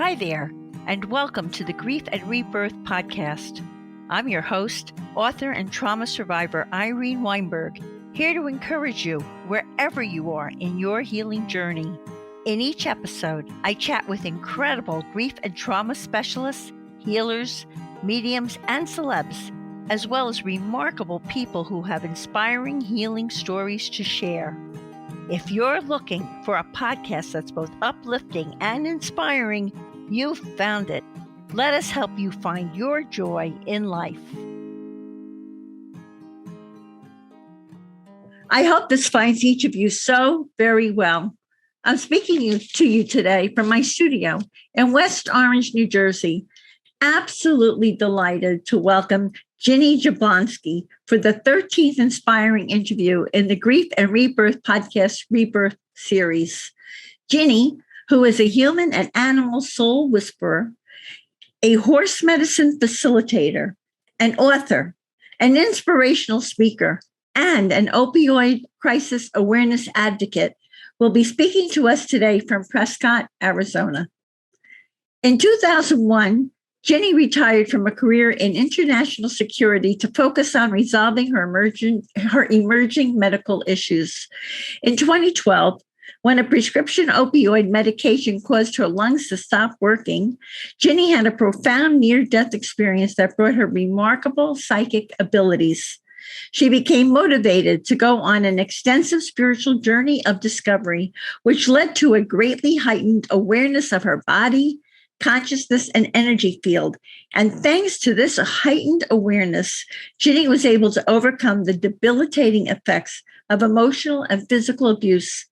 Hi there, and welcome to the Grief and Rebirth podcast. I'm your host, author and trauma survivor Irene Weinberg, here to encourage you wherever you are in your healing journey. In each episode, I chat with incredible grief and trauma specialists, healers, mediums, and celebs, as well as remarkable people who have inspiring healing stories to share. If you're looking for a podcast that's both uplifting and inspiring, you've found it. Let us help you find your joy in life. I hope this finds each of you so very well. I'm speaking to you today from my studio in West Orange, New Jersey. Absolutely delighted to welcome Jenny Jabonski for the 13th inspiring interview in the Grief and Rebirth podcast Rebirth series. Jenny, who is a human and animal soul whisperer, a horse medicine facilitator, an author, an inspirational speaker, and an opioid crisis awareness advocate, will be speaking to us today from Prescott, Arizona. In 2001, Jenny retired from a career in international security to focus on resolving her emerging medical issues. In 2012, when a prescription opioid medication caused her lungs to stop working, Jenny had a profound near-death experience that brought her remarkable psychic abilities. She became motivated to go on an extensive spiritual journey of discovery, which led to a greatly heightened awareness of her body, consciousness, and energy field. And thanks to this heightened awareness, Jenny was able to overcome the debilitating effects of emotional and physical abuse,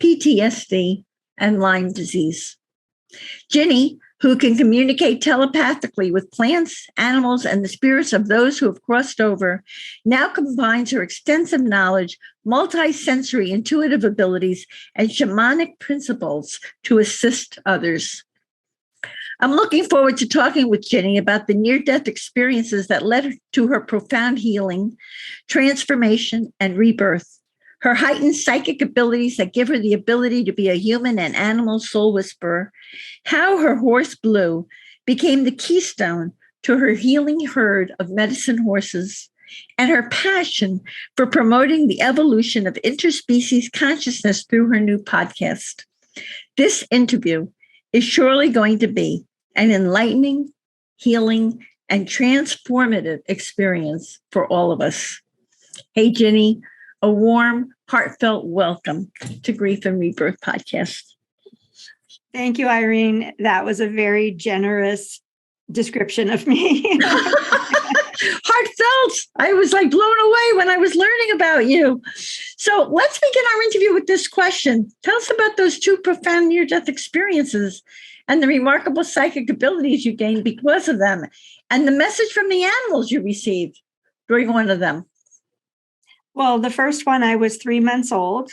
PTSD, and Lyme disease. Jenny, who can communicate telepathically with plants, animals, and the spirits of those who have crossed over, now combines her extensive knowledge, multi-sensory intuitive abilities, and shamanic principles to assist others. I'm looking forward to talking with Jenny about the near-death experiences that led to her profound healing, transformation, and rebirth. Her heightened psychic abilities that give her the ability to be a human and animal soul whisperer, how her horse Blue became the keystone to her healing herd of medicine horses, and her passion for promoting the evolution of interspecies consciousness through her new podcast. This interview is surely going to be an enlightening, healing, and transformative experience for all of us. Hey, Jenny, a warm, heartfelt welcome to Grief and Rebirth podcast. Thank you, Irene. That was a very generous description of me. Heartfelt. I was like blown away when I was learning about you. So let's begin our interview with this question. Tell us about those two profound near-death experiences and the remarkable psychic abilities you gained because of them, and the message from the animals you received during one of them. Well, the first one, I was 3 months old.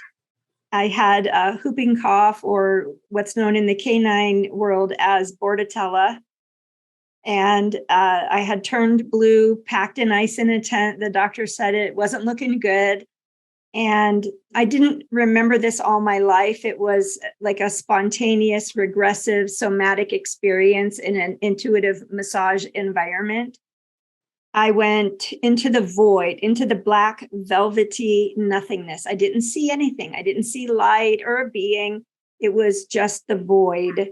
I had a whooping cough, or what's known in the canine world as bordetella. And I had turned blue, packed in ice in a tent. The doctor said it wasn't looking good. And I didn't remember this all my life. It was like a spontaneous, regressive, somatic experience in an intuitive massage environment. I went into the void, into the black, velvety nothingness. I didn't see anything. I didn't see light or a being. It was just the void.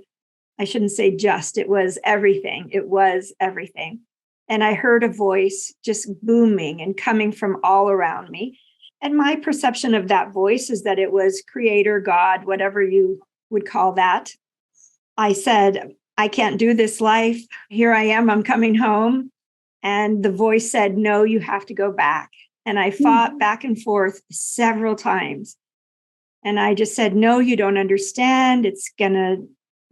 I shouldn't say just, it was everything. It was everything. And I heard a voice just booming and coming from all around me. And my perception of that voice is that it was Creator, God, whatever you would call that. I said, I can't do this life. Here I am. I'm coming home. And the voice said, no, you have to go back. And I fought back and forth several times. And I just said, no, you don't understand. It's going to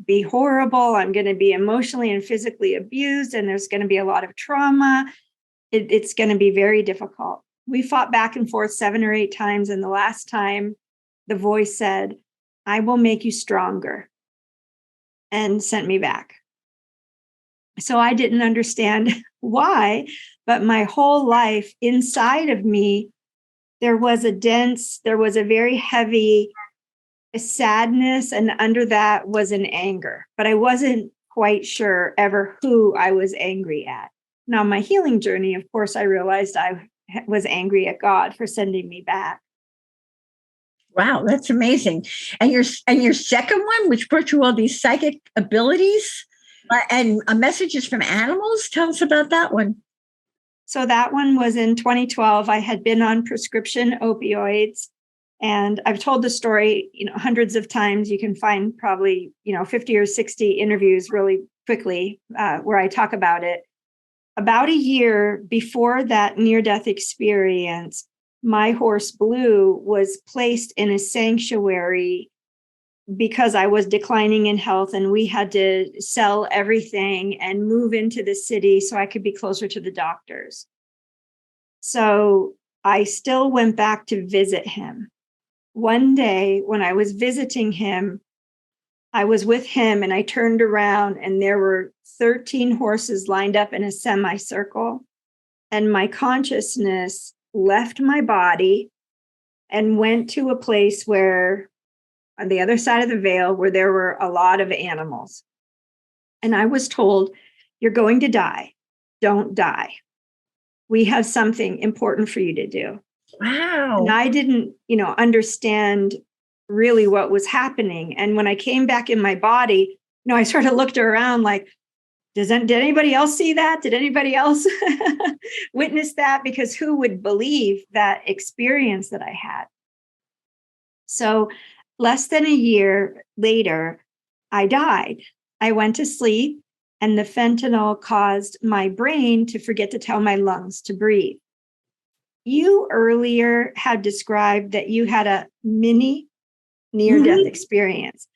be horrible. I'm going to be emotionally and physically abused. And there's going to be a lot of trauma. It's going to be very difficult. We fought back and forth 7 or 8 times. And the last time, the voice said, I will make you stronger, and sent me back. So I didn't understand why, but my whole life inside of me, there was a very heavy sadness, and under that was an anger. But I wasn't quite sure ever who I was angry at. Now, my healing journey, of course, I realized I was angry at God for sending me back. Wow, that's amazing. And your second one, which brought you all these psychic abilities and messages from animals. Tell us about that one. So that one was in 2012. I had been on prescription opioids, and I've told the story, hundreds of times. You can find probably, 50 or 60 interviews really quickly where I talk about it. About a year before that near-death experience, my horse Blue was placed in a sanctuary because I was declining in health, and we had to sell everything and move into the city so I could be closer to the doctors. So I still went back to visit him. One day when I was visiting him, I was with him and I turned around and there were 13 horses lined up in a semicircle, and my consciousness left my body and went to a place where on the other side of the veil where there were a lot of animals. And I was told, you're going to die. Don't die. We have something important for you to do. Wow. And I didn't, understand really what was happening. And when I came back in my body, I sort of looked around like, did anybody else see that? Did anybody else witness that? Because who would believe that experience that I had? So less than a year later, I died. I went to sleep, and the fentanyl caused my brain to forget to tell my lungs to breathe. You earlier had described that you had a mini near-death experience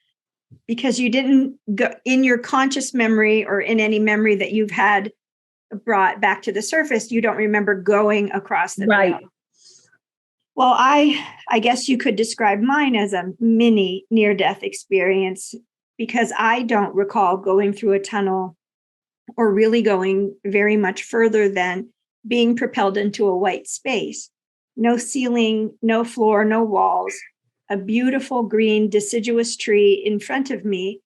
because you didn't go in your conscious memory or in any memory that you've had brought back to the surface. You don't remember going across the veil. Well, I guess you could describe mine as a mini near-death experience because I don't recall going through a tunnel or really going very much further than being propelled into a white space. No ceiling, no floor, no walls, a beautiful green deciduous tree in front of me,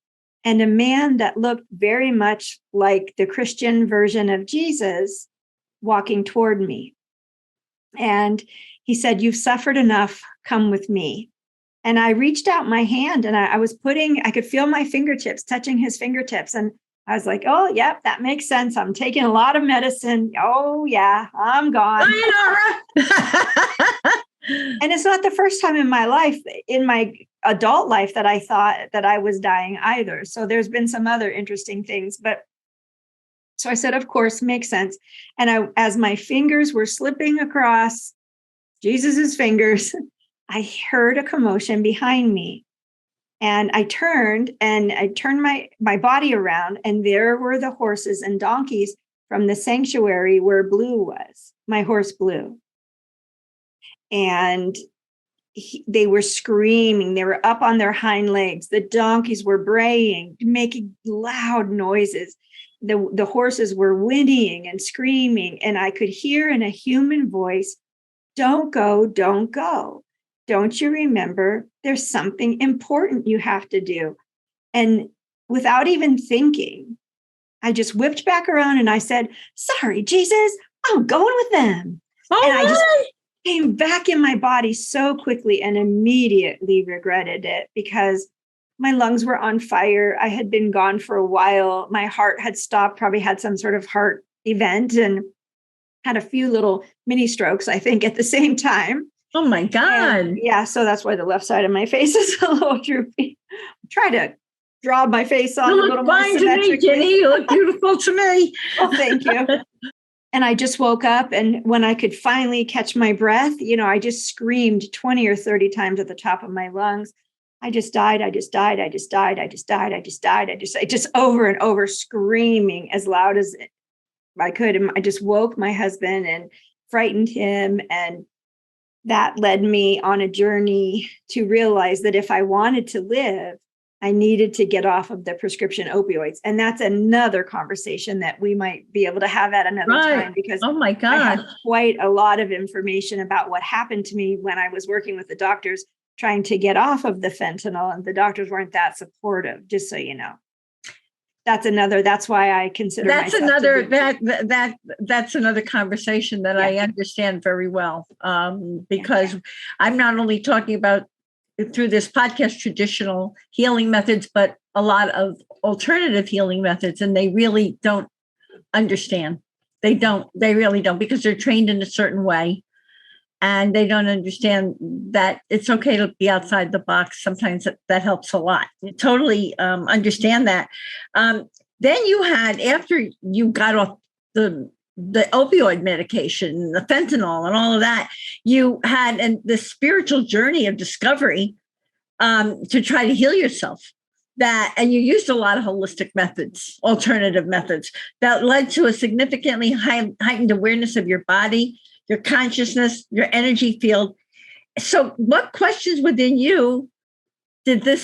and a man that looked very much like the Christian version of Jesus walking toward me. And he said, "You've suffered enough, come with me." And I reached out my hand and I could feel my fingertips touching his fingertips. And I was like, oh, yep, that makes sense. I'm taking a lot of medicine. Oh, yeah, I'm gone. And it's not the first time in my life, in my adult life, that I thought that I was dying either. So there's been some other interesting things. But so I said, of course, makes sense. And as my fingers were slipping across Jesus's fingers, I heard a commotion behind me. And I turned my body around, and there were the horses and donkeys from the sanctuary where Blue was, my horse Blue. And they were screaming. They were up on their hind legs. The donkeys were braying, making loud noises. The horses were whinnying and screaming. And I could hear in a human voice, "Don't go, don't go. Don't you remember there's something important you have to do?" And without even thinking, I just whipped back around and I said, "Sorry, Jesus, I'm going with them." And I just came back in my body so quickly and immediately regretted it because my lungs were on fire. I had been gone for a while. My heart had stopped, probably had some sort of heart event, and had a few little mini strokes, I think, at the same time. Oh my God. And yeah. So that's why the left side of my face is a little droopy. Try to draw my face on You a little look more fine to me, Jenny. You look beautiful to me. Oh, thank you. And I just woke up, and when I could finally catch my breath, I just screamed 20 or 30 times at the top of my lungs. I just died. I just died. I just died. I just died. I just died. I just over and over screaming as loud as I could. And I just woke my husband and frightened him. And that led me on a journey to realize that if I wanted to live, I needed to get off of the prescription opioids. And that's another conversation that we might be able to have at another time, because oh my God, I have quite a lot of information about what happened to me when I was working with the doctors trying to get off of the fentanyl, and the doctors weren't that supportive, just so you know. That's why I consider that's myself another to be, that's another conversation that I understand very well, because I'm not only talking about through this podcast traditional healing methods, but a lot of alternative healing methods, and they really don't understand. They really don't, because they're trained in a certain way, and they don't understand that it's okay to be outside the box. Sometimes that helps a lot. I totally understand that. Then you had, after you got off the opioid medication, the fentanyl, and all of that, you had the spiritual journey of discovery to try to heal yourself. And you used a lot of holistic methods, alternative methods that led to a significantly heightened awareness of your body, your consciousness, your energy field. So, what questions within you did the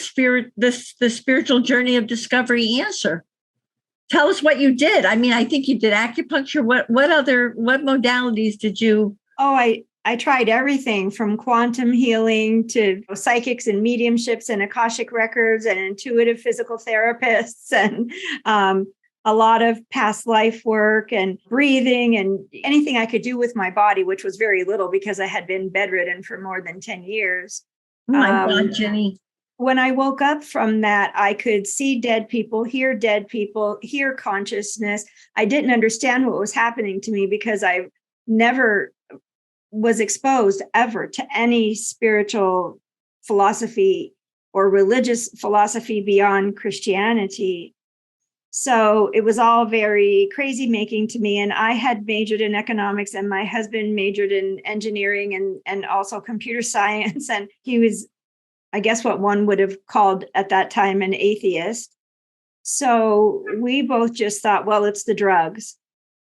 spiritual journey of discovery answer? Tell us what you did. I mean, I think you did acupuncture. What modalities did you? Oh, I tried everything from quantum healing to psychics and mediumships and Akashic records and intuitive physical therapists and a lot of past life work and breathing and anything I could do with my body, which was very little because I had been bedridden for more than 10 years. Oh my God, Jenny. When I woke up from that, I could see dead people, hear consciousness. I didn't understand what was happening to me because I never was exposed ever to any spiritual philosophy or religious philosophy beyond Christianity. So it was all very crazy making to me. And I had majored in economics and my husband majored in engineering and also computer science. And he was, I guess, what one would have called at that time an atheist. So we both just thought, well, it's the drugs.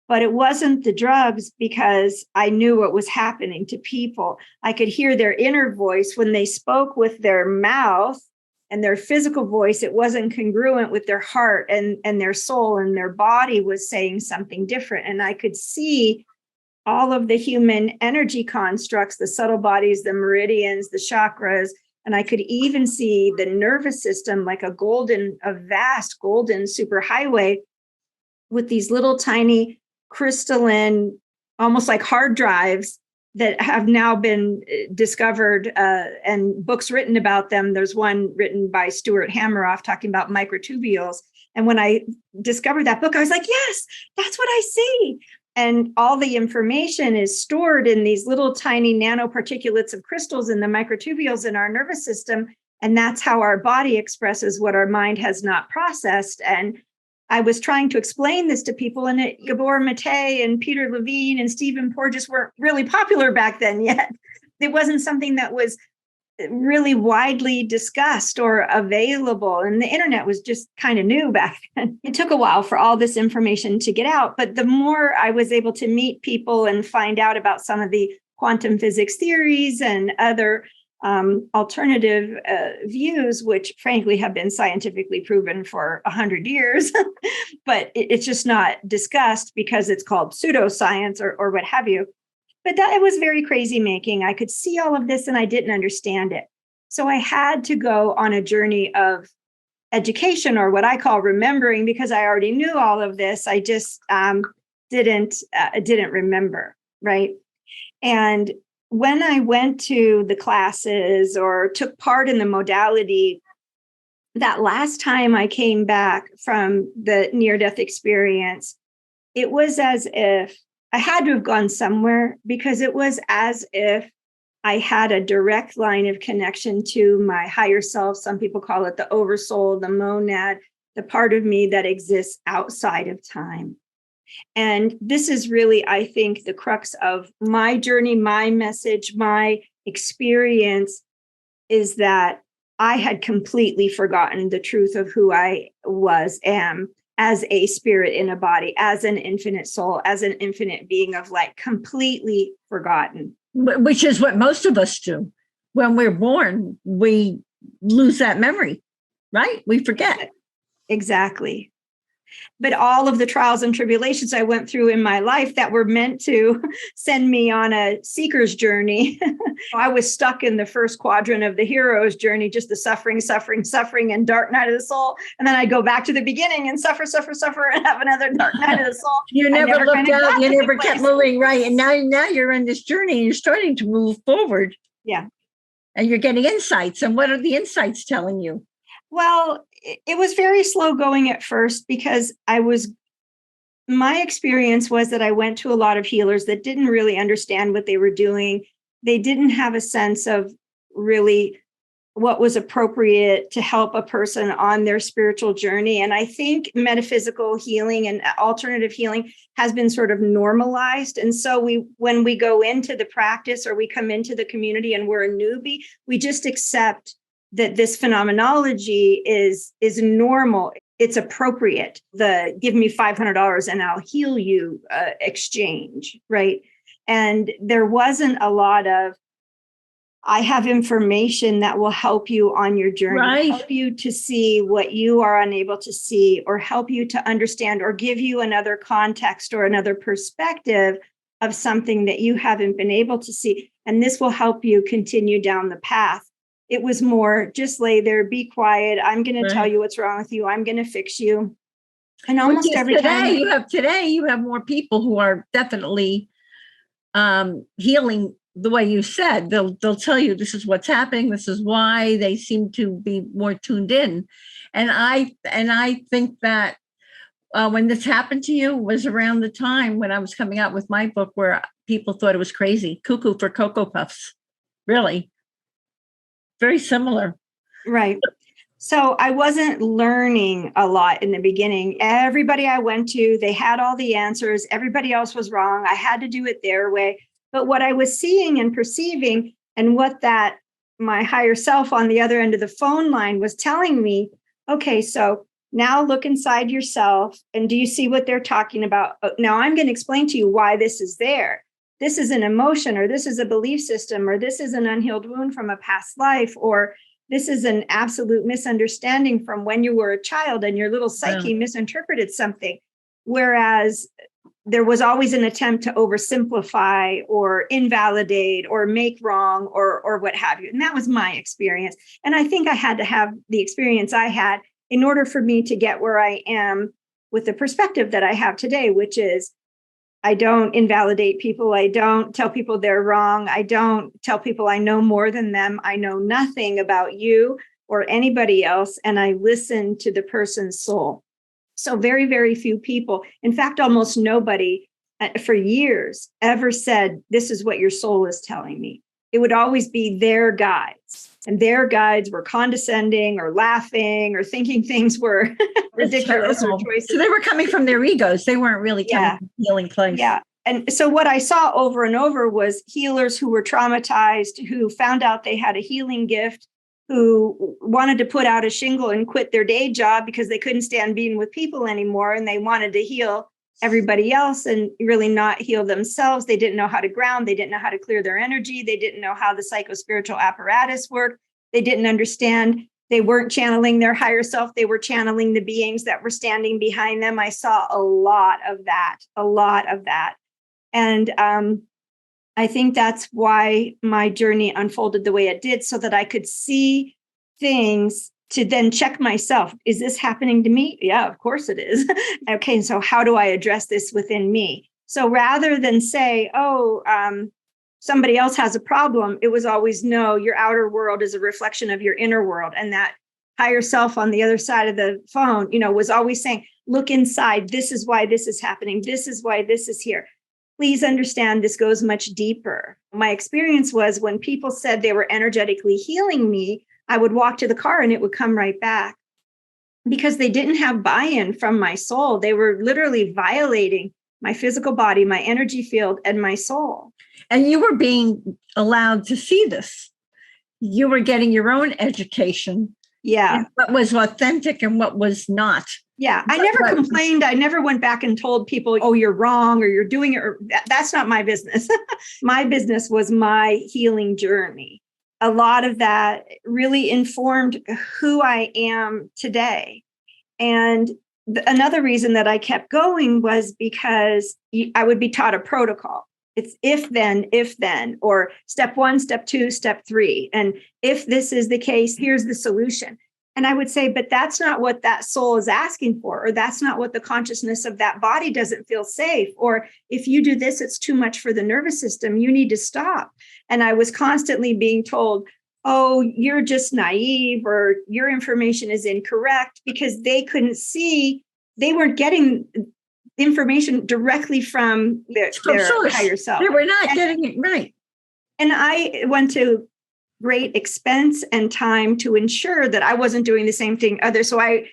But it wasn't the drugs because I knew what was happening to people. I could hear their inner voice when they spoke with their mouth and their physical voice. It wasn't congruent with their heart and their soul, and their body was saying something different. And I could see all of the human energy constructs, the subtle bodies, the meridians, the chakras. And I could even see the nervous system like a vast golden superhighway with these little tiny crystalline, almost like hard drives that have now been discovered and books written about them. There's one written by Stuart Hameroff talking about microtubules. And when I discovered that book, I was like, yes, that's what I see. And all the information is stored in these little tiny nanoparticulates of crystals in the microtubules in our nervous system. And that's how our body expresses what our mind has not processed. And I was trying to explain this to people, and Gabor Mate and Peter Levine and Stephen Porges weren't really popular back then yet. It wasn't something that was really widely discussed or available. And the internet was just kind of new back then. It took a while for all this information to get out. But the more I was able to meet people and find out about some of the quantum physics theories and other alternative views, which frankly have been scientifically proven for 100 years, but it's just not discussed because it's called pseudoscience or what have you. But it was very crazy making. I could see all of this and I didn't understand it. So I had to go on a journey of education, or what I call remembering, because I already knew all of this. I just didn't remember, right? And when I went to the classes or took part in the modality, that last time I came back from the near-death experience, it was as if I had to have gone somewhere, because it was as if I had a direct line of connection to my higher self. Some people call it the oversoul, the monad, the part of me that exists outside of time. And this is really, I think, the crux of my journey, my message, my experience, is that I had completely forgotten the truth of who I am as a spirit in a body, as an infinite soul, as an infinite being of light, completely forgotten. Which is what most of us do. When we're born, we lose that memory, right? We forget. Exactly. But all of the trials and tribulations I went through in my life that were meant to send me on a seeker's journey. I was stuck in the first quadrant of the hero's journey, just the suffering, and dark night of the soul. And then I go back to the beginning and suffer, and have another dark night of the soul. You never looked out. You never kept moving. Right. And now you're in this journey and you're starting to move forward. Yeah. And you're getting insights. And what are the insights telling you? Well, it was very slow going at first because my experience was that I went to a lot of healers that didn't really understand what they were doing. They didn't have a sense of really what was appropriate to help a person on their spiritual journey. And I think metaphysical healing and alternative healing has been sort of normalized. And so when we go into the practice or we come into the community and we're a newbie, we just accept that this phenomenology is normal. It's appropriate. The give me $500 and I'll heal you exchange, right? And there wasn't a lot of, I have information that will help you on your journey, right. Help you to see what you are unable to see, or help you to understand, or give you another context or another perspective of something that you haven't been able to see. And this will help you continue down the path. It was more just lay there, be quiet. I'm going to tell you what's wrong with you. I'm going to fix you. And almost every time you have more people who are definitely healing the way you said. They'll tell you this is what's happening. This is why. They seem to be more tuned in. And I think that when this happened to you was around the time when I was coming out with my book, where people thought it was crazy, cuckoo for Cocoa Puffs. Really. Very similar. Right. So I wasn't learning a lot in the beginning. Everybody I went to, they had all the answers. Everybody else was wrong. I had to do it their way. But what I was seeing and perceiving, and what that my higher self on the other end of the phone line was telling me, okay, so now look inside yourself. And do you see what they're talking about? Now I'm going to explain to you why this is there. This is an emotion, or this is a belief system, or this is an unhealed wound from a past life, or this is an absolute misunderstanding from when you were a child and your little psyche misinterpreted something. Whereas there was always an attempt to oversimplify or invalidate or make wrong or what have you. And that was my experience. And I think I had to have the experience I had in order for me to get where I am with the perspective that I have today, which is, I don't invalidate people. I don't tell people they're wrong. I don't tell people I know more than them. I know nothing about you or anybody else. And I listen to the person's soul. So very, very few people, in fact, almost nobody for years ever said, this is what your soul is telling me. It would always be their guides. And their guides were condescending or laughing or thinking things were ridiculous or choices. So they were coming from their egos. They weren't really coming from a healing place. Yeah. And so what I saw over and over was healers who were traumatized, who found out they had a healing gift, who wanted to put out a shingle and quit their day job because they couldn't stand being with people anymore. And they wanted to heal everybody else and really not heal themselves. They didn't know how to ground. They didn't know how to clear their energy. They didn't know how the psychospiritual apparatus worked. They didn't understand. They weren't channeling their higher self. They were channeling the beings that were standing behind them. I saw a lot of that. And I think that's why my journey unfolded the way it did, so that I could see things to then check myself. Is this happening to me? Yeah, of course it is. Okay, so how do I address this within me? So rather than say, somebody else has a problem, it was always, no, your outer world is a reflection of your inner world. And that higher self on the other side of the phone, was always saying, look inside. This is why this is happening. This is why this is here. Please understand, this goes much deeper. My experience was when people said they were energetically healing me, I would walk to the car and it would come right back, because they didn't have buy-in from my soul. They were literally violating my physical body, my energy field, and my soul. And you were being allowed to see this. You were getting your own education. Yeah. What was authentic and what was not. Yeah. I never complained. I never went back and told people, oh, you're wrong or you're doing it. Or that's not my business. My business was my healing journey. A lot of that really informed who I am today. And another reason that I kept going was because I would be taught a protocol. It's if then, or step 1, step 2, step 3. And if this is the case, here's the solution. And I would say, but that's not what that soul is asking for, or that's not what the consciousness of that body doesn't feel safe. Or if you do this, it's too much for the nervous system. You need to stop. And I was constantly being told, oh, you're just naive, or your information is incorrect, because they couldn't see, they weren't getting information directly from their higher self. They were not getting it right. And I went to great expense and time to ensure that I wasn't doing the same thing others. So my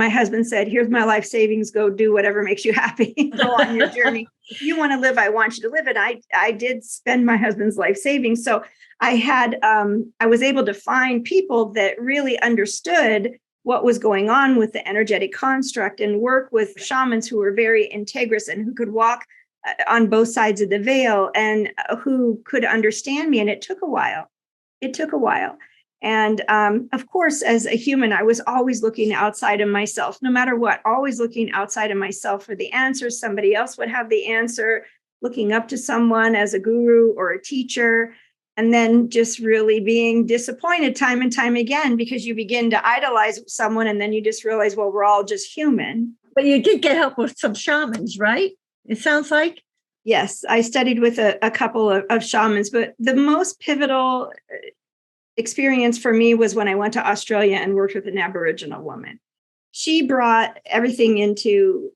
husband said, here's my life savings, go do whatever makes you happy, go on your journey. If you want to live, I want you to live it. I did spend my husband's life savings. So I was able to find people that really understood what was going on with the energetic construct, and work with shamans who were very integrous and who could walk on both sides of the veil, and who could understand me. And it took a while. And of course, as a human, I was always looking outside of myself, no matter what, always looking outside of myself for the answers. Somebody else would have the answer, looking up to someone as a guru or a teacher, and then just really being disappointed time and time again, because you begin to idolize someone, and then you just realize, well, we're all just human. But you did get help with some shamans, right? It sounds like. Yes, I studied with a couple of shamans, but the most pivotal experience for me was when I went to Australia and worked with an Aboriginal woman. She brought everything into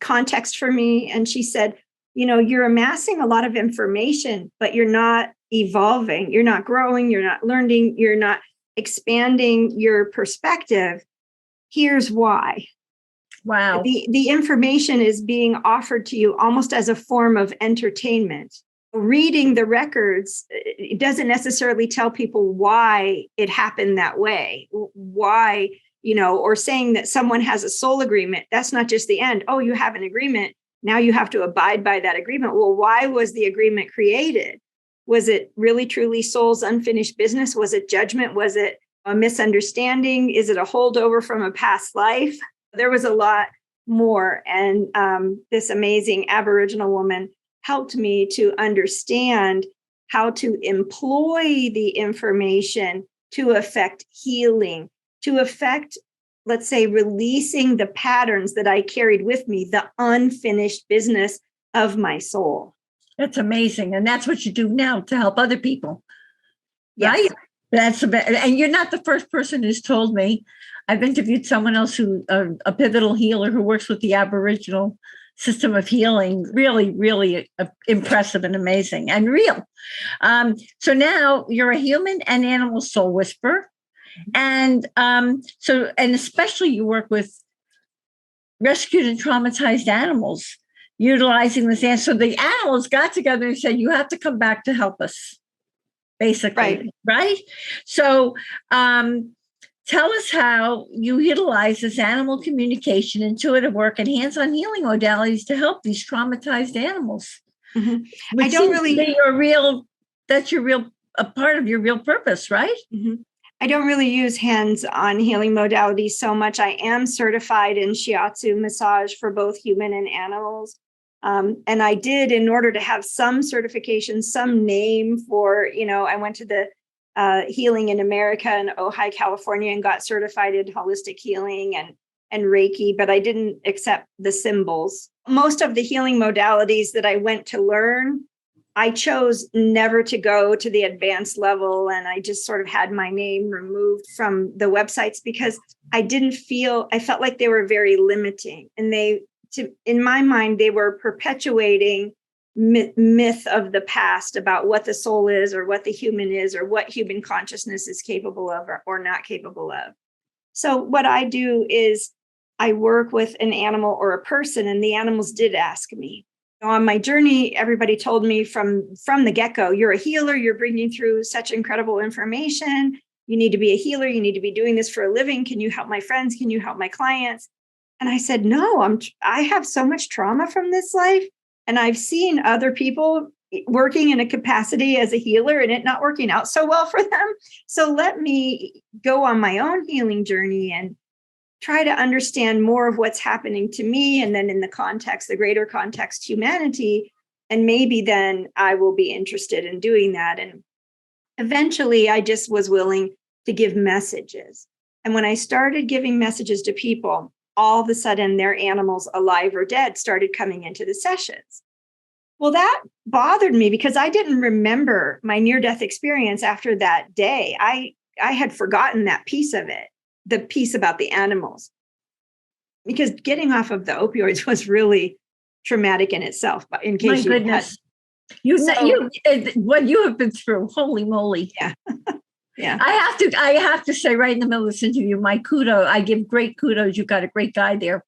context for me. And she said, you're amassing a lot of information, but you're not evolving. You're not growing. You're not learning. You're not expanding your perspective. Here's why. Wow. The information is being offered to you almost as a form of entertainment. Reading the records, it doesn't necessarily tell people why it happened that way, why, or saying that someone has a soul agreement. That's not just the end. Oh, you have an agreement. Now you have to abide by that agreement. Well, why was the agreement created? Was it really, truly soul's unfinished business? Was it judgment? Was it a misunderstanding? Is it a holdover from a past life? There was a lot more. And this amazing Aboriginal woman helped me to understand how to employ the information to affect healing, to affect, let's say, releasing the patterns that I carried with me, the unfinished business of my soul. That's amazing. And that's what you do now to help other people. Yes. Right? And you're not the first person who's told me. I've interviewed someone else who, a pivotal healer who works with the Aboriginal system of healing. Really, really impressive and amazing and real. So now you're a human and animal soul whisperer. And and especially you work with rescued and traumatized animals, utilizing this answer. So the animals got together and said, you have to come back to help us, basically. Right? So tell us how you utilize this animal communication, intuitive work, and hands-on healing modalities to help these traumatized animals. Mm-hmm. I don't really. That's a part of your real purpose, right? Mm-hmm. I don't really use hands-on healing modalities so much. I am certified in shiatsu massage for both human and animals. And I did, in order to have some certification, some name for, I went to the Healing in America in Ojai, California, and got certified in holistic healing and Reiki, but I didn't accept the symbols. Most of the healing modalities that I went to learn, I chose never to go to the advanced level, and I just sort of had my name removed from the websites because I felt like they were very limiting, and in my mind, they were perpetuating myth of the past about what the soul is, or what the human is, or what human consciousness is capable of or not capable of. So what I do is I work with an animal or a person, and the animals did ask me. On my journey, everybody told me from the get-go, you're a healer, you're bringing through such incredible information. You need to be a healer. You need to be doing this for a living. Can you help my friends? Can you help my clients? And I said, no, I have so much trauma from this life. And I've seen other people working in a capacity as a healer and it not working out so well for them. So let me go on my own healing journey and try to understand more of what's happening to me, and then in the greater context, humanity. And maybe then I will be interested in doing that. And eventually I just was willing to give messages. And when I started giving messages to people, all of a sudden their animals, alive or dead, started coming into the sessions. Well, that bothered me because I didn't remember my near-death experience after that day. I had forgotten that piece of it, the piece about the animals, because getting off of the opioids was really traumatic in itself. But in case My goodness, what you have been through, holy moly! Yeah, yeah. I have to say, right in the middle of this interview, my kudos. I give great kudos. You got a great guy there.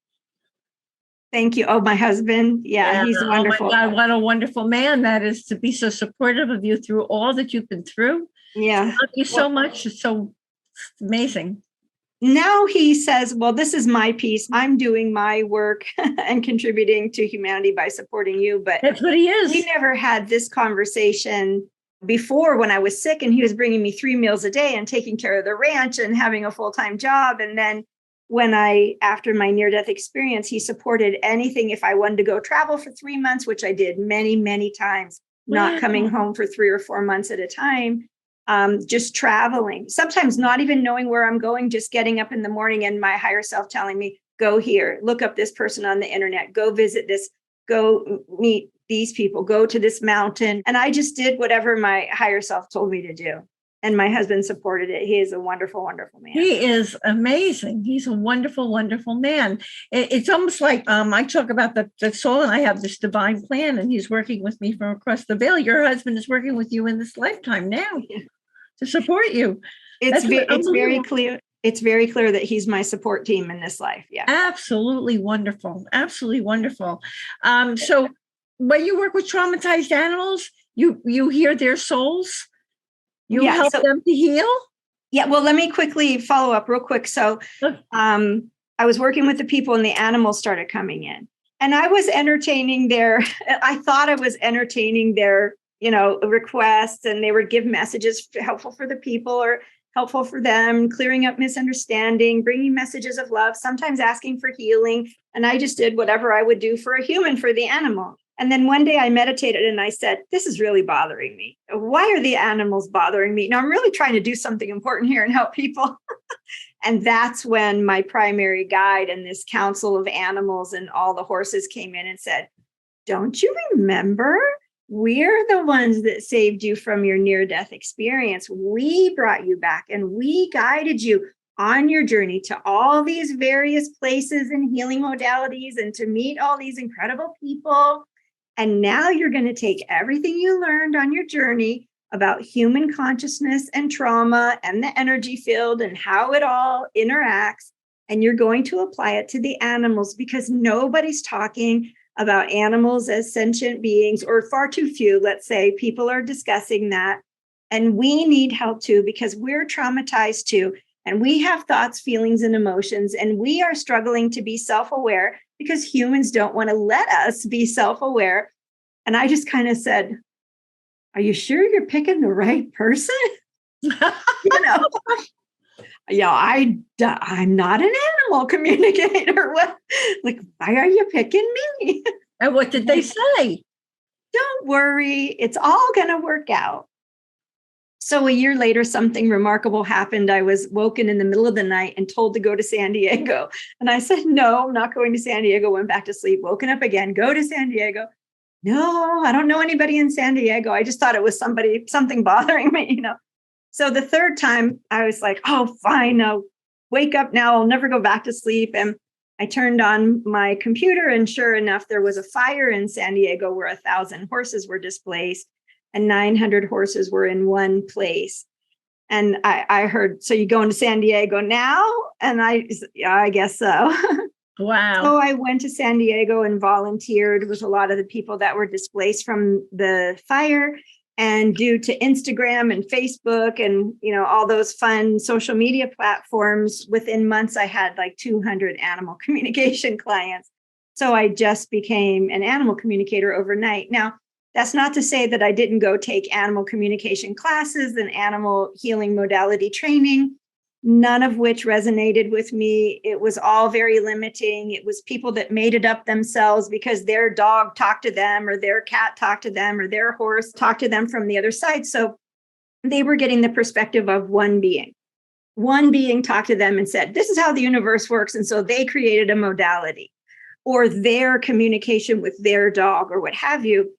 Thank you. Oh, my husband. Yeah, he's wonderful. Oh my God, what a wonderful man that is, to be so supportive of you through all that you've been through. Yeah. Love you so much. It's so amazing. Now he says, well, this is my piece. I'm doing my work and contributing to humanity by supporting you. But that's what he is. We never had this conversation before when I was sick, and he was bringing me 3 meals a day and taking care of the ranch and having a full-time job. And then after my near-death experience, he supported anything. If I wanted to go travel for 3 months, which I did many, many times, not coming home for 3 or 4 months at a time, just traveling, sometimes not even knowing where I'm going, just getting up in the morning and my higher self telling me, go here, look up this person on the internet, go visit this, go meet these people, go to this mountain. And I just did whatever my higher self told me to do. And my husband supported it. He is a wonderful, wonderful man. He is amazing. He's a wonderful, wonderful man. It's almost like I talk about the soul, and I have this divine plan, and he's working with me from across the veil. Your husband is working with you in this lifetime now to support you. It's very clear. It's very clear that he's my support team in this life. Yeah. Absolutely wonderful. Absolutely wonderful. So when you work with traumatized animals, you hear their souls. You help them to heal? Yeah, well, let me quickly follow up real quick. So I was working with the people and the animals started coming in. And I was entertaining I thought I was entertaining their, requests, and they would give messages helpful for the people or helpful for them, clearing up misunderstanding, bringing messages of love, sometimes asking for healing. And I just did whatever I would do for a human, for the animal. And then one day I meditated and I said, this is really bothering me. Why are the animals bothering me? Now I'm really trying to do something important here and help people. And that's when my primary guide and this council of animals and all the horses came in and said, don't you remember? We're the ones that saved you from your near-death experience. We brought you back and we guided you on your journey to all these various places and healing modalities and to meet all these incredible people. And now you're going to take everything you learned on your journey about human consciousness and trauma and the energy field and how it all interacts, and you're going to apply it to the animals, because nobody's talking about animals as sentient beings, or far too few, let's say. People are discussing that. And we need help too, because we're traumatized too. And we have thoughts, feelings, and emotions, and we are struggling to be self-aware because humans don't want to let us be self-aware. And I just kind of said, are you sure you're picking the right person? Yeah, I'm not an animal communicator. What? Like, why are you picking me? And what did they say? Don't worry, it's all going to work out. So a year later, something remarkable happened. I was woken in the middle of the night and told to go to San Diego. And I said, no, I'm not going to San Diego. Went back to sleep, woken up again, go to San Diego. No, I don't know anybody in San Diego. I just thought it was something bothering me, So the third time I was like, oh, fine, I'll wake up now. I'll never go back to sleep. And I turned on my computer, and sure enough, there was a fire in San Diego where 1,000 horses were displaced and 900 horses were in one place. And I heard, so you going to San Diego now? And I guess so. Wow. So I went to San Diego and volunteered with a lot of the people that were displaced from the fire. And due to Instagram and Facebook and, all those fun social media platforms, within months, I had like 200 animal communication clients. So I just became an animal communicator overnight. Now, that's not to say that I didn't go take animal communication classes and animal healing modality training. none of which resonated with me. It was all very limiting. It was people that made it up themselves because their dog talked to them, or their cat talked to them, or their horse talked to them from the other side. So they were getting the perspective of one being. One being talked to them and said, this is how the universe works. And so they created a modality, or their communication with their dog, or what have you.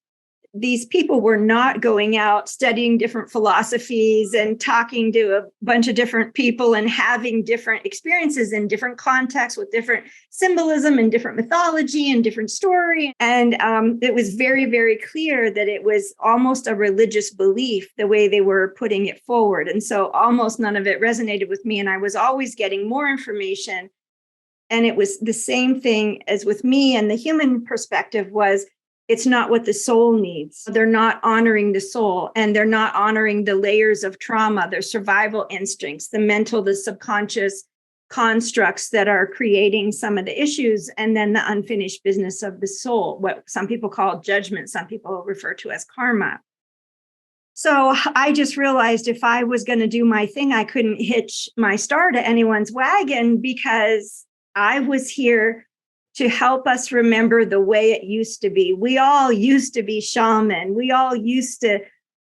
These people were not going out studying different philosophies and talking to a bunch of different people and having different experiences in different contexts with different symbolism and different mythology and different story. And it was very, very clear that it was almost a religious belief, the way they were putting it forward. And so almost none of it resonated with me. And I was always getting more information. And it was the same thing as with me. And the human perspective was, it's not what the soul needs. They're not honoring the soul, and they're not honoring the layers of trauma, their survival instincts, the mental, the subconscious constructs that are creating some of the issues, and then the unfinished business of the soul, what some people call judgment, some people refer to as karma. So I just realized if I was going to do my thing, I couldn't hitch my star to anyone's wagon, because I was here to help us remember the way it used to be. We all used to be shaman. We all used to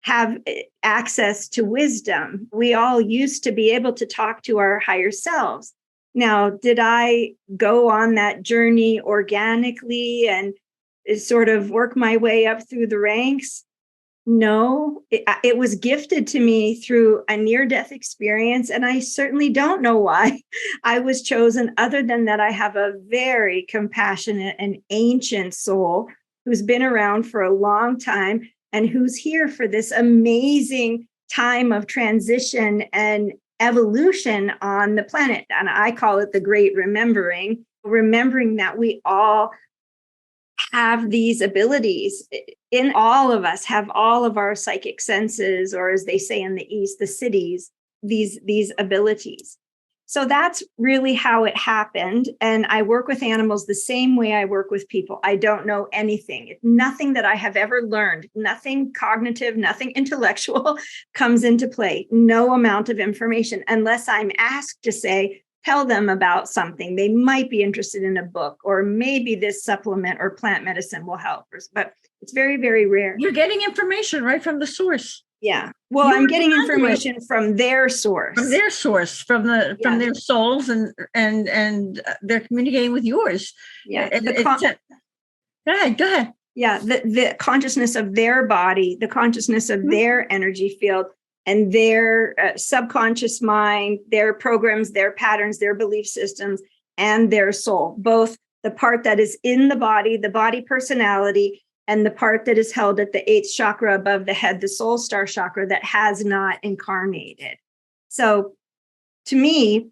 have access to wisdom. We all used to be able to talk to our higher selves. Now, did I go on that journey organically and sort of work my way up through the ranks? No, it was gifted to me through a near-death experience, and I certainly don't know why I was chosen, other than that I have a very compassionate and ancient soul who's been around for a long time and who's here for this amazing time of transition and evolution on the planet. And I call it the Great Remembering, remembering that we all have these abilities in all of us, have all of our psychic senses, or as they say in the East, the cities, these abilities. So that's really how it happened. And I work with animals the same way I work with people. I don't know anything. Nothing that I have ever learned, nothing cognitive, nothing intellectual comes into play. No amount of information, unless I'm asked to say, tell them about something. They might be interested in a book, or maybe this supplement or plant medicine will help. But it's very, very rare. You're getting information right from the source. Yeah. Well, I'm getting information from their source. From their source, from their souls, and they're communicating with yours. Yeah. Go ahead. Yeah. The consciousness of their body, the consciousness of their energy field, and their subconscious mind, their programs, their patterns, their belief systems, and their soul, both the part that is in the body personality, and the part that is held at the 8th chakra above the head, the soul star chakra, that has not incarnated. So to me,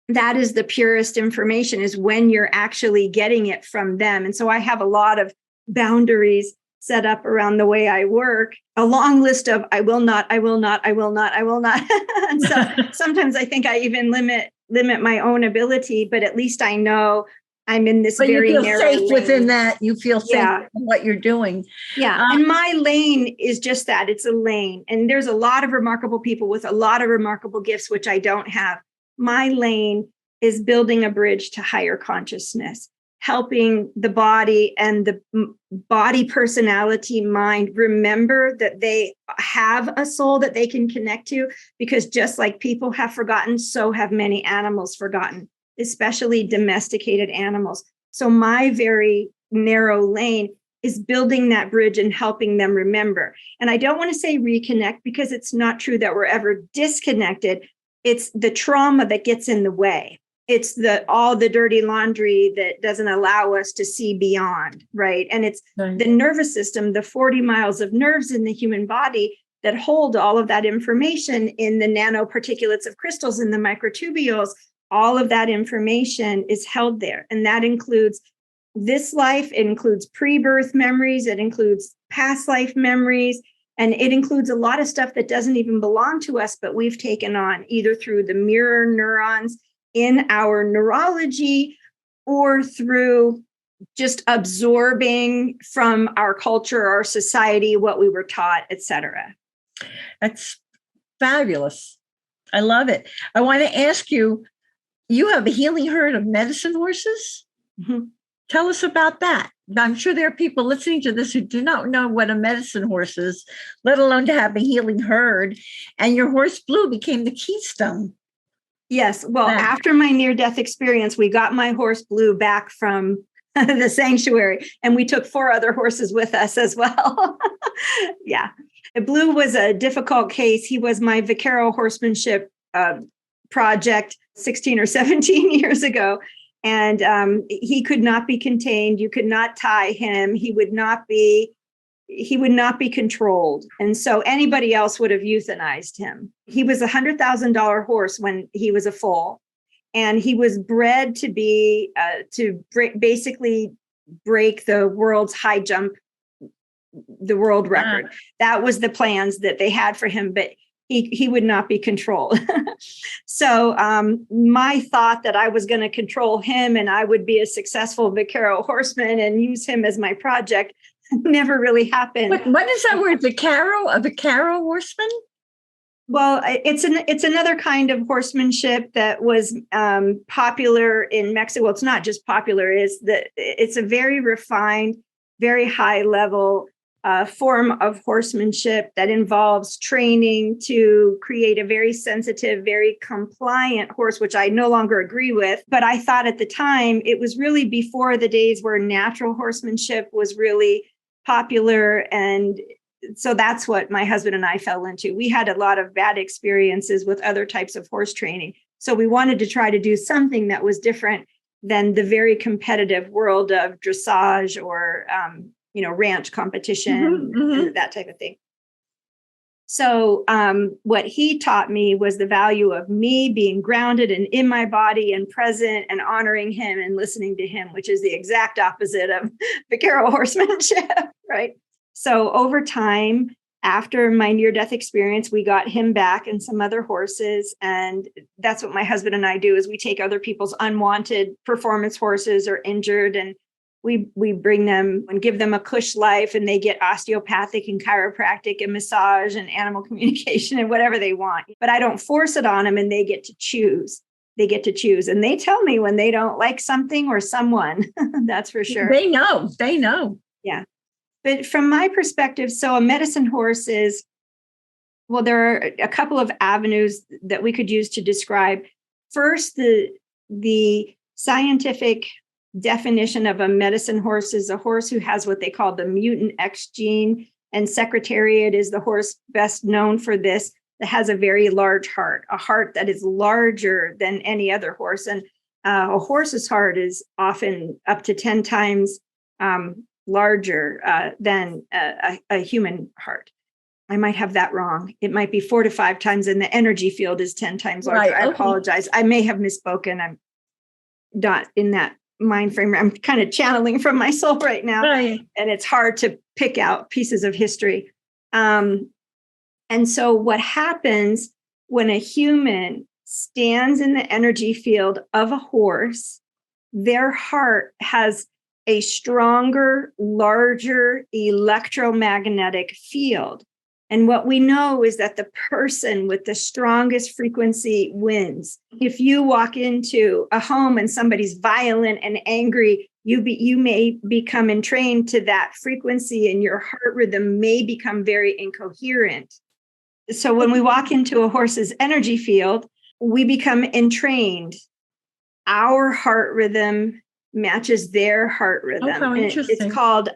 that is the purest information, is when you're actually getting it from them. And so I have a lot of boundaries set up around the way I work, a long list of I will not. And so sometimes I think I even limit my own ability, but at least I know I'm in this very narrow lane. You feel safe within that. You feel safe in what you're doing. Yeah. And my lane is just that. It's a lane. And there's a lot of remarkable people with a lot of remarkable gifts, which I don't have. My lane is building a bridge to higher consciousness, helping the body and the body personality mind remember that they have a soul that they can connect to, because just like people have forgotten, so have many animals forgotten, especially domesticated animals. So my very narrow lane is building that bridge and helping them remember. And I don't want to say reconnect, because it's not true that we're ever disconnected. It's the trauma that gets in the way. It's all the dirty laundry that doesn't allow us to see beyond, right? And it's the nervous system, the 40 miles of nerves in the human body that hold all of that information in the nanoparticulates of crystals in the microtubules. All of that information is held there. And that includes this life, it includes pre-birth memories, it includes past life memories, and it includes a lot of stuff that doesn't even belong to us, but we've taken on either through the mirror neurons in our neurology, or through just absorbing from our culture, our society, what we were taught, etc. That's fabulous. I love it. I want to ask you, you have a healing herd of medicine horses? Mm-hmm. Tell us about that. I'm sure there are people listening to this who do not know what a medicine horse is, let alone to have a healing herd. And your horse Blue became the keystone. Yes. Well, after my near-death experience, we got my horse Blue back from the sanctuary, and we took 4 other horses with us as well. Yeah. Blue was a difficult case. He was my vaquero horsemanship project 16 or 17 years ago. And he could not be contained. You could not tie him. He would not be controlled. And so anybody else would have euthanized him. He was $100,000 horse when he was a foal. And he was bred to be, basically break the world's high jump, the world record. That was the plans that they had for him, but he would not be controlled. So my thought that I was going to control him and I would be a successful vaquero horseman and use him as my project never really happened. What is that word? Vaquero? A vaquero horseman? Well, it's another kind of horsemanship that was popular in Mexico. Well, it's not just popular; it's a very refined, very high level form of horsemanship that involves training to create a very sensitive, very compliant horse, which I no longer agree with. But I thought at the time it was really before the days where natural horsemanship was really popular. And so that's what my husband and I fell into. We had a lot of bad experiences with other types of horse training. So we wanted to try to do something that was different than the very competitive world of dressage or, ranch competition, and that type of thing. So what he taught me was the value of me being grounded and in my body and present and honoring him and listening to him, which is the exact opposite of vaquero horsemanship, right? So over time, after my near-death experience, we got him back and some other horses. And that's what my husband and I do, is we take other people's unwanted performance horses or injured, and we bring them and give them a cush life, and they get osteopathic and chiropractic and massage and animal communication and whatever they want. But I don't force it on them, and they get to choose. And they tell me when they don't like something or someone. That's for sure. They know. Yeah. But from my perspective, so a medicine horse is, well, there are a couple of avenues that we could use to describe. First, the scientific definition of a medicine horse is a horse who has what they call the mutant X gene, and Secretariat is the horse best known for this, that has a very large heart, a heart that is larger than any other horse. And a horse's heart is often up to 10 times larger than a human heart. I might have that wrong. It might be 4 to 5 times, and the energy field is 10 times larger. Right, okay. I apologize. I may have misspoken. I'm not in that mind frame. I'm kind of channeling from my soul right now. Right. And it's hard to pick out pieces of history. And so what happens when a human stands in the energy field of a horse, their heart has a stronger, larger electromagnetic field. And what we know is that the person with the strongest frequency wins. If you walk into a home and somebody's violent and angry, you may become entrained to that frequency, and your heart rhythm may become very incoherent. So when we walk into a horse's energy field, we become entrained. Our heart rhythm matches their heart rhythm. Oh, how interesting. It's called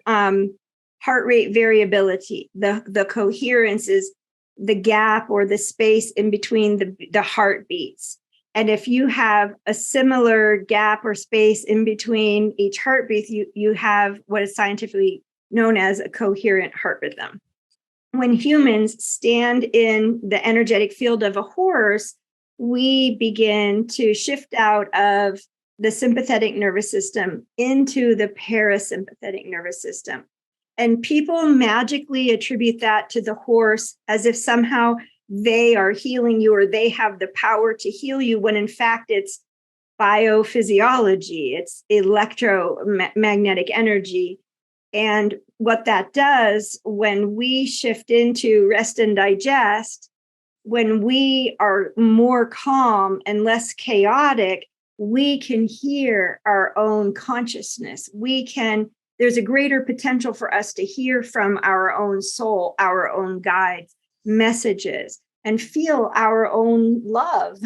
heart rate variability. The coherence is the gap or the space in between the heartbeats. And if you have a similar gap or space in between each heartbeat, you have what is scientifically known as a coherent heart rhythm. When humans stand in the energetic field of a horse, we begin to shift out of the sympathetic nervous system into the parasympathetic nervous system. And people magically attribute that to the horse as if somehow they are healing you or they have the power to heal you, when in fact it's biophysiology, it's electromagnetic energy. And what that does when we shift into rest and digest, when we are more calm and less chaotic, we can hear our own consciousness. There's a greater potential for us to hear from our own soul, our own guides, messages, and feel our own love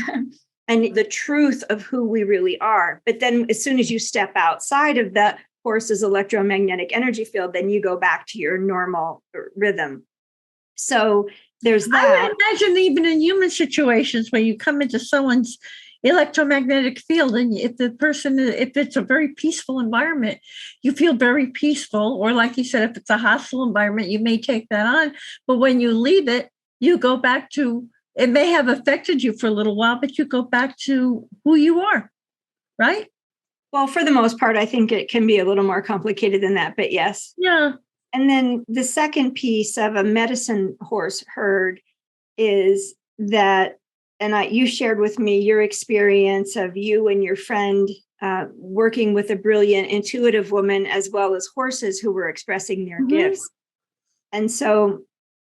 and the truth of who we really are. But then as soon as you step outside of the horse's electromagnetic energy field, then you go back to your normal rhythm. So there's that. I would imagine even in human situations where you come into someone's electromagnetic field, and if it's a very peaceful environment, you feel very peaceful. Or like you said, if it's a hostile environment, you may take that on. But when you leave it, you go back to, it may have affected you for a little while, but you go back to who you are, right? Well, for the most part, I think it can be a little more complicated than that, but yes. Yeah. And then the second piece of a medicine horse herd is that, and you shared with me your experience of you and your friend working with a brilliant intuitive woman, as well as horses who were expressing their gifts. And so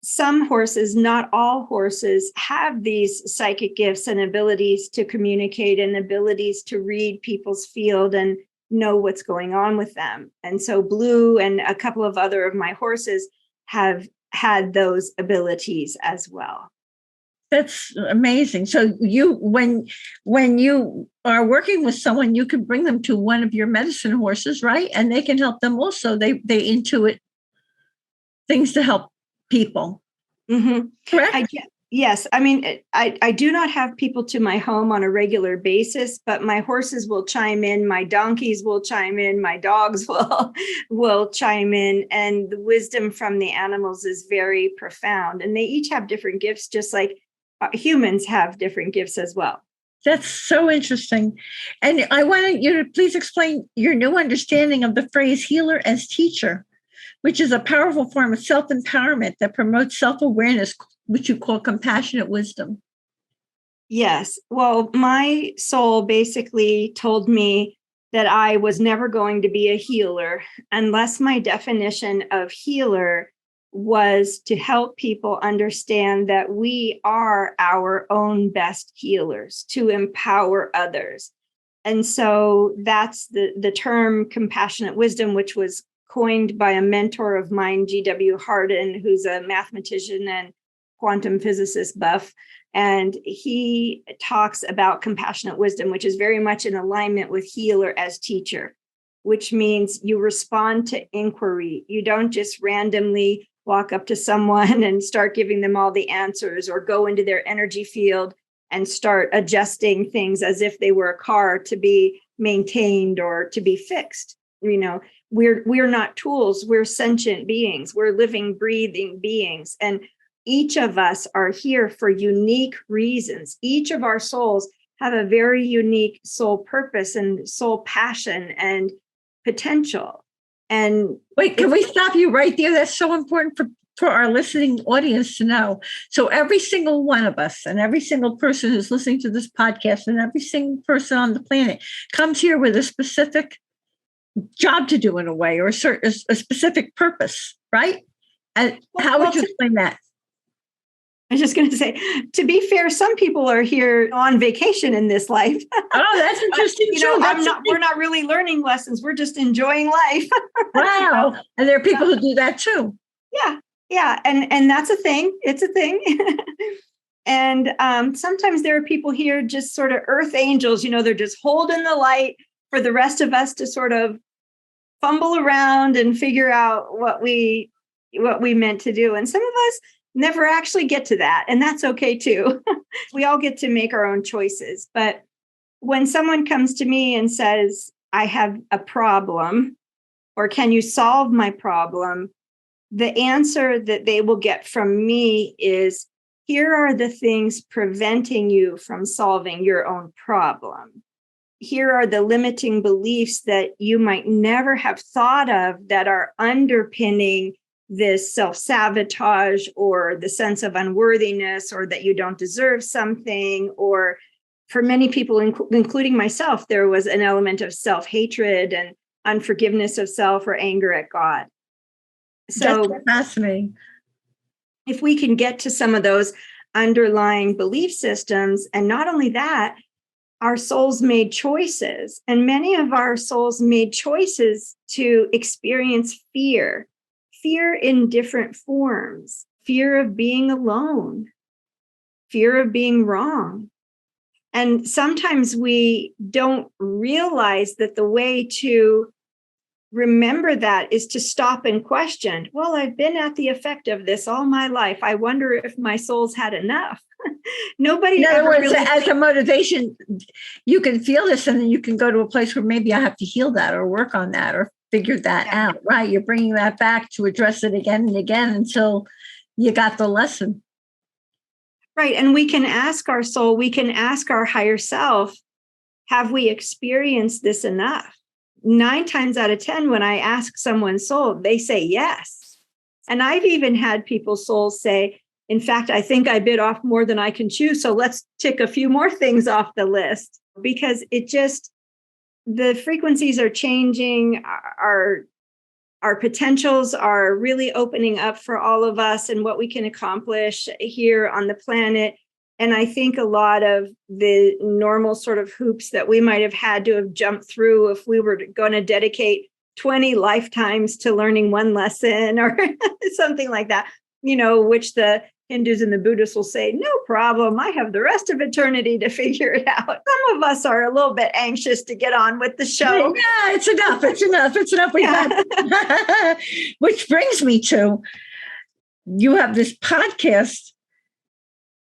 some horses, not all horses, have these psychic gifts and abilities to communicate and abilities to read people's field and know what's going on with them. And so Blue and a couple of other of my horses have had those abilities as well. That's amazing. So when you are working with someone, you can bring them to one of your medicine horses, right? And they can help them also. They intuit things to help people. Mm-hmm. Correct? Yes. I mean, I do not have people to my home on a regular basis, but my horses will chime in, my donkeys will chime in, my dogs will chime in, and the wisdom from the animals is very profound. And they each have different gifts, just like humans have different gifts as well. That's so interesting. And I wanted you to please explain your new understanding of the phrase healer as teacher, which is a powerful form of self-empowerment that promotes self-awareness, which you call compassionate wisdom. Yes. Well, my soul basically told me that I was never going to be a healer unless my definition of healer was to help people understand that we are our own best healers, to empower others. And so that's the term compassionate wisdom, which was coined by a mentor of mine, G.W. Hardin, who's a mathematician and quantum physicist buff. And he talks about compassionate wisdom, which is very much in alignment with healer as teacher, which means you respond to inquiry. You don't just randomly walk up to someone and start giving them all the answers, or go into their energy field and start adjusting things as if they were a car to be maintained or to be fixed. You know, we're not tools. We're sentient beings. We're living, breathing beings. And each of us are here for unique reasons. Each of our souls have a very unique soul purpose and soul passion and potential. And wait, can we stop you right there? That's so important for our listening audience to know. So every single one of us and every single person who's listening to this podcast and every single person on the planet comes here with a specific job to do in a way, or a specific purpose, right? And how would you explain that? I was just going to say, to be fair, some people are here on vacation in this life. Oh, that's interesting. We're not really learning lessons. We're just enjoying life. Wow. And there are people who do that too. Yeah. Yeah. And that's a thing. It's a thing. And sometimes there are people here, just sort of earth angels, they're just holding the light for the rest of us to sort of fumble around and figure out what we meant to do. And some of us never actually get to that. And that's okay too. We all get to make our own choices. But when someone comes to me and says, I have a problem, or can you solve my problem? The answer that they will get from me is, here are the things preventing you from solving your own problem. Here are the limiting beliefs that you might never have thought of that are underpinning this self-sabotage, or the sense of unworthiness, or that you don't deserve something. Or for many people, including myself, there was an element of self-hatred and unforgiveness of self, or anger at God. So that's fascinating. If we can get to some of those, underlying belief systems. And not only that, our souls made choices, and many of our souls made choices to experience fear in different forms, fear of being alone, fear of being wrong. And sometimes we don't realize that the way to remember that is to stop and question, well, I've been at the effect of this all my life. I wonder if my soul's had enough. Nobody In other ever words, really... as a motivation, you can feel this and then you can go to a place where maybe I have to heal that or work on that or figure that out, right? You're bringing that back to address it again and again until you got the lesson. Right. And we can ask our soul, we can ask our higher self, have we experienced this enough? 9 times out of 10, when I ask someone's soul, they say yes. And I've even had people's souls say, in fact, I think I bit off more than I can chew. So let's tick a few more things off the list, because the frequencies are changing. Our potentials are really opening up for all of us and what we can accomplish here on the planet. And I think a lot of the normal sort of hoops that we might have had to have jumped through if we were going to dedicate 20 lifetimes to learning one lesson or something like that, which the Hindus and the Buddhists will say, no problem, I have the rest of eternity to figure it out. Some of us are a little bit anxious to get on with the show. Yeah, it's enough. We've had. Which brings me to, you have this podcast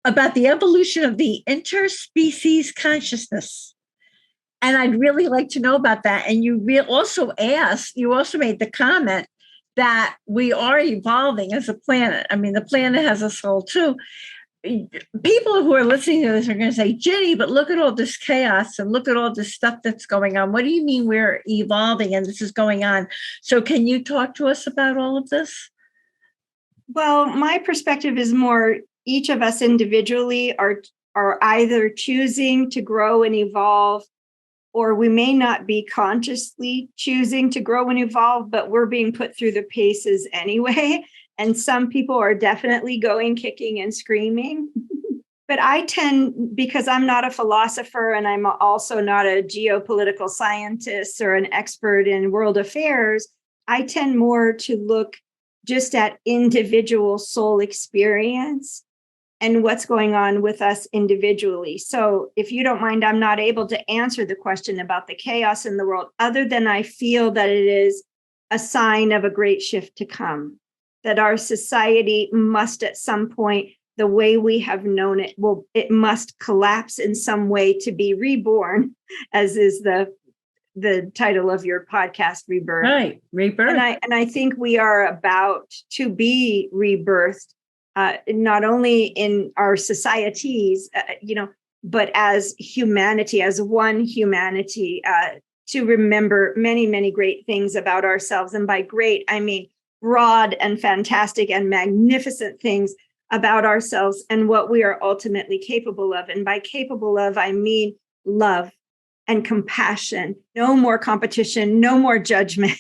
about the evolution of the interspecies consciousness. And I'd really like to know about that. And you also made the comment that we are evolving as a planet. I mean, the planet has a soul too. People who are listening to this are going to say, Jenny, but look at all this chaos and look at all this stuff that's going on. What do you mean we're evolving and this is going on? So can you talk to us about all of this? Well, my perspective is more, each of us individually are either choosing to grow and evolve, or we may not be consciously choosing to grow and evolve, but we're being put through the paces anyway. And some people are definitely going kicking and screaming. But I tend, because I'm not a philosopher and I'm also not a geopolitical scientist or an expert in world affairs, I tend more to look just at individual soul experience and what's going on with us individually. So if you don't mind, I'm not able to answer the question about the chaos in the world, other than I feel that it is a sign of a great shift to come, that our society must at some point, the way we have known it, it must collapse in some way to be reborn, as is the title of your podcast, Rebirth. Right, rebirth. And I think we are about to be rebirthed. Not only in our societies, but as humanity, as one humanity, to remember many, many great things about ourselves. And by great, I mean broad and fantastic and magnificent things about ourselves and what we are ultimately capable of. And by capable of, I mean love and compassion, no more competition, no more judgment,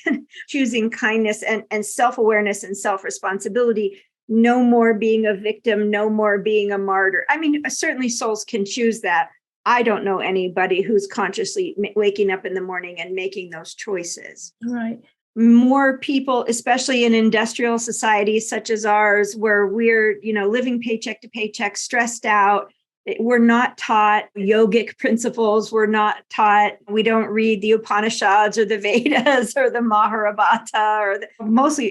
choosing kindness and self-awareness and self-responsibility. No more being a victim, no more being a martyr. I mean, certainly souls can choose that. I don't know anybody who's consciously waking up in the morning and making those choices. Right. More people, especially in industrial societies such as ours, where we're, living paycheck to paycheck, stressed out. We're not taught yogic principles. We're not taught, we don't read the Upanishads or the Vedas or the Mahabharata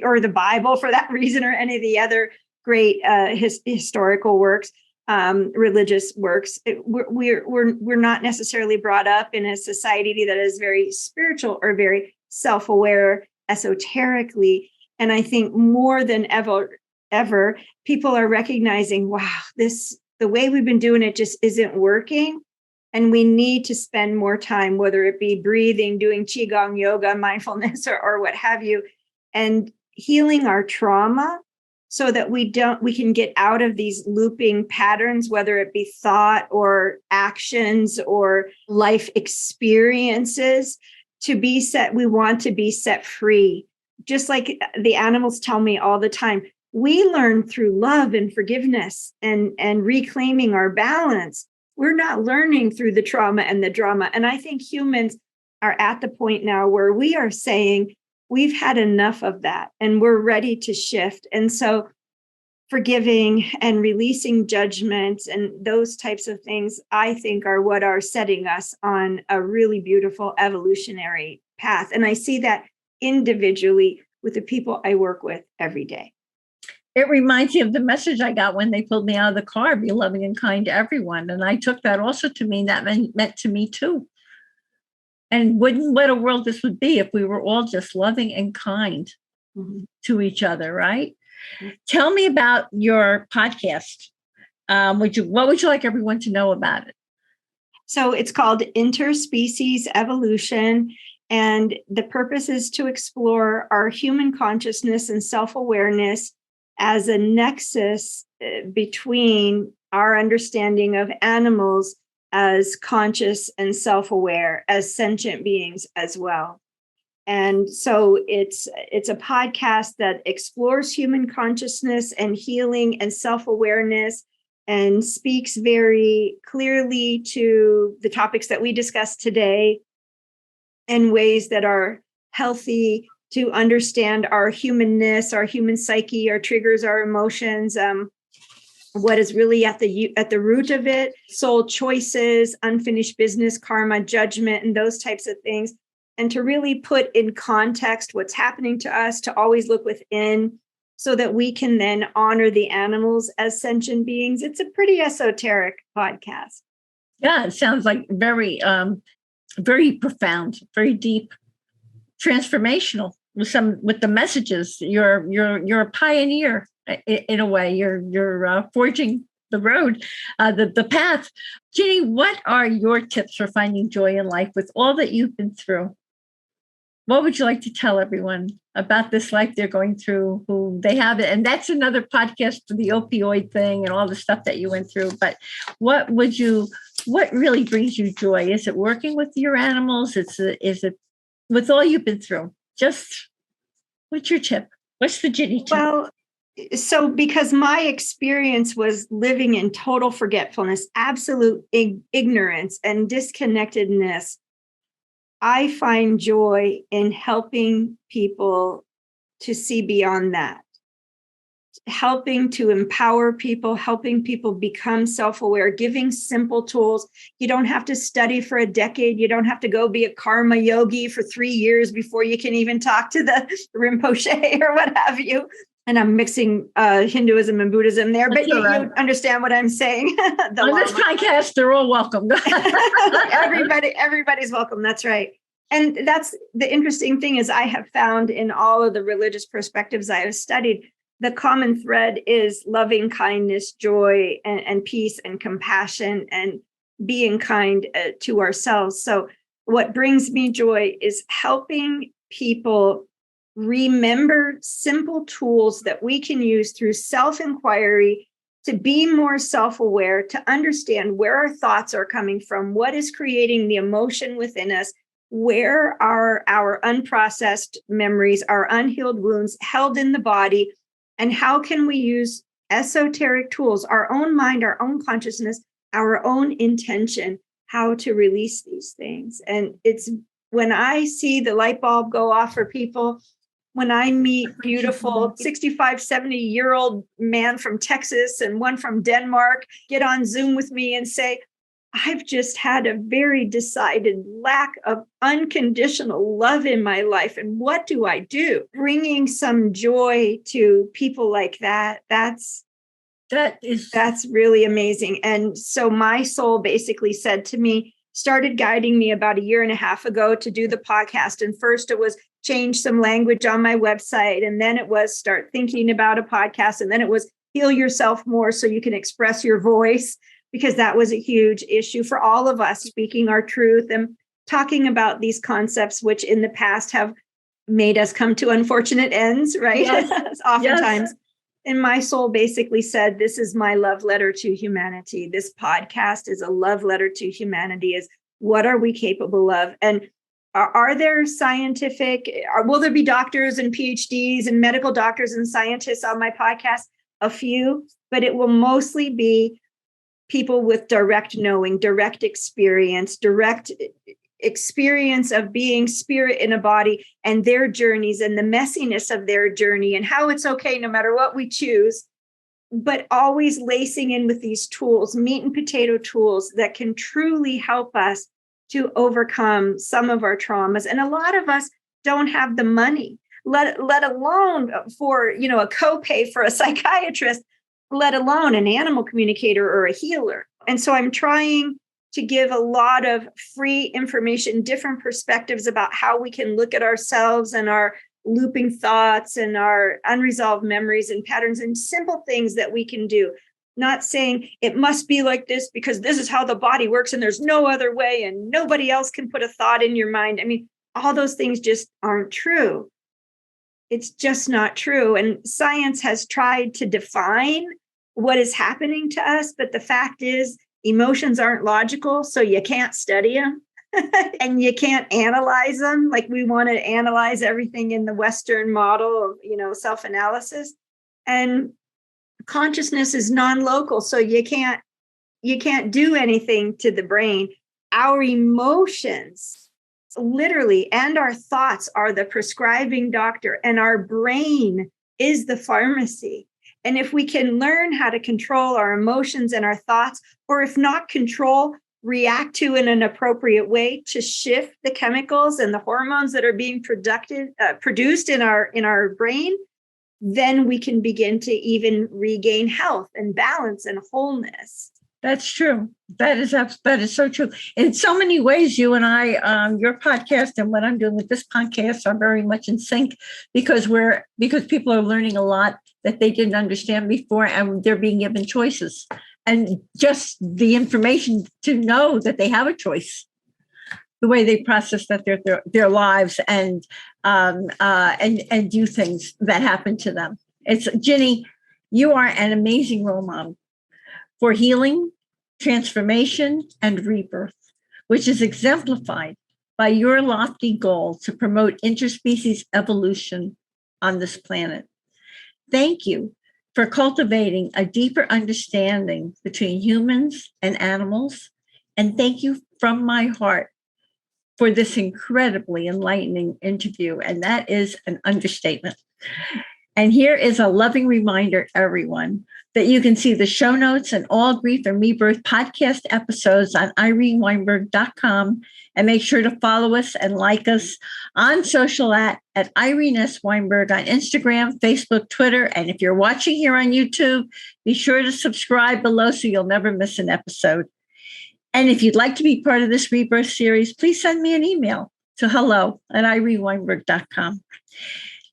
or the Bible for that reason, or any of the other great historical works, religious works. We're not necessarily brought up in a society that is very spiritual or very self-aware esoterically. And I think more than ever, people are recognizing, wow, the way we've been doing it just isn't working. And we need to spend more time, whether it be breathing, doing Qigong yoga, mindfulness, or what have you, and healing our trauma so that we can get out of these looping patterns, whether it be thought or actions or life experiences. We want to be set free. Just like the animals tell me all the time, we learn through love and forgiveness and reclaiming our balance. We're not learning through the trauma and the drama. And I think humans are at the point now where we are saying we've had enough of that and we're ready to shift. And so forgiving and releasing judgments and those types of things, I think, are what are setting us on a really beautiful evolutionary path. And I see that individually with the people I work with every day. It reminds me of the message I got when they pulled me out of the car, be loving and kind to everyone. And I took that also to mean that meant to me too. And what a world this would be if we were all just loving and kind to each other, right? Mm-hmm. Tell me about your podcast. What would you like everyone to know about it? So it's called Interspecies Evolution. And the purpose is to explore our human consciousness and self-awareness as a nexus between our understanding of animals as conscious and self-aware, as sentient beings as well. And so it's a podcast that explores human consciousness and healing and self-awareness and speaks very clearly to the topics that we discussed today in ways that are healthy to understand our humanness, our human psyche, our triggers, our emotions, what is really at the root of it, soul choices, unfinished business, karma, judgment, and those types of things. And to really put in context what's happening to us, to always look within so that we can then honor the animals as sentient beings. It's a pretty esoteric podcast. Yeah, it sounds like very, very profound, very deep, transformational with the messages. You're a pioneer in a way. You're forging the road, the path. Ginny, what are your tips for finding joy in life with all that you've been through? What would you like to tell everyone about this life they're going through, who they have it? And that's another podcast for the opioid thing and all the stuff that you went through. But what really brings you joy? Is it working with your animals? Is it with all you've been through? Just what's your tip? What's the Ginny tip? Well, so because my experience was living in total forgetfulness, absolute ignorance and disconnectedness, I find joy in helping people to see beyond that, helping to empower people, helping people become self-aware, giving simple tools. You don't have to study for a decade. You don't have to go be a karma yogi for 3 years before you can even talk to the Rinpoche or what have you. And I'm mixing Hinduism and Buddhism there, but you understand what I'm saying. On this podcast, they're all welcome. Everybody's welcome. That's right. And that's the interesting thing is I have found in all of the religious perspectives I have studied, the common thread is loving kindness, joy, and peace and compassion and being kind to ourselves. So what brings me joy is helping people remember simple tools that we can use through self-inquiry to be more self-aware, to understand where our thoughts are coming from, what is creating the emotion within us, where are our unprocessed memories, our unhealed wounds held in the body, and how can we use esoteric tools, our own mind, our own consciousness, our own intention, how to release these things. And it's when I see the light bulb go off for people, when I meet beautiful 65, 70-year-old man from Texas and one from Denmark get on Zoom with me and say, I've just had a very decided lack of unconditional love in my life. And what do I do? Bringing some joy to people like that, that's really amazing. And so my soul basically said to me, started guiding me about 1.5 years ago to do the podcast. And first it was change some language on my website. And then it was start thinking about a podcast. And then it was heal yourself more so you can express your voice, because that was a huge issue for all of us, speaking our truth and talking about these concepts, which in the past have made us come to unfortunate ends, right? Yes. Oftentimes. Yes. And my soul basically said, this is my love letter to humanity. This podcast is a love letter to humanity, is what are we capable of? And Are there scientific, will there be doctors and PhDs and medical doctors and scientists on my podcast? A few, but it will mostly be people with direct knowing, direct experience of being spirit in a body and their journeys and the messiness of their journey and how it's okay no matter what we choose, but always lacing in with these tools, meat and potato tools that can truly help us to overcome some of our traumas. And a lot of us don't have the money, let alone for, a copay for a psychiatrist, let alone an animal communicator or a healer. And so I'm trying to give a lot of free information, different perspectives about how we can look at ourselves and our looping thoughts and our unresolved memories and patterns and simple things that we can do. Not saying it must be like this because this is how the body works and there's no other way and nobody else can put a thought in your mind. I mean, all those things just aren't true. It's just not true. And science has tried to define what is happening to us, but the fact is emotions aren't logical, so you can't study them and you can't analyze them. Like we want to analyze everything in the Western model of, self-analysis. And consciousness is non-local, so you can't do anything to the brain. Our emotions literally and our thoughts are the prescribing doctor, and our brain is the pharmacy. And if we can learn how to control our emotions and our thoughts, or if not control, react to in an appropriate way to shift the chemicals and the hormones that are being produced in our brain, then we can begin to even regain health and balance and wholeness. That's true. That is so true. In so many ways, you and I, your podcast and what I'm doing with this podcast are very much in sync because people are learning a lot that they didn't understand before, and they're being given choices and just the information to know that they have a choice. The way they process that their lives and do things that happen to them. It's Ginny, you are an amazing role model for healing, transformation, and rebirth, which is exemplified by your lofty goal to promote interspecies evolution on this planet. Thank you for cultivating a deeper understanding between humans and animals, and thank you from my heart for this incredibly enlightening interview. And that is an understatement. And here is a loving reminder, everyone, that you can see the show notes and all Grief and Rebirth podcast episodes on ireneweinberg.com, and make sure to follow us and like us on social at Irene S. Weinberg on Instagram, Facebook, Twitter. And if you're watching here on YouTube, be sure to subscribe below so you'll never miss an episode. And if you'd like to be part of this Rebirth series, please send me an email to hello@ireneweinberg.com.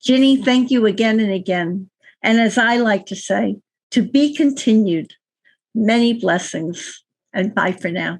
Ginny, thank you again and again. And as I like to say, to be continued, many blessings, and bye for now.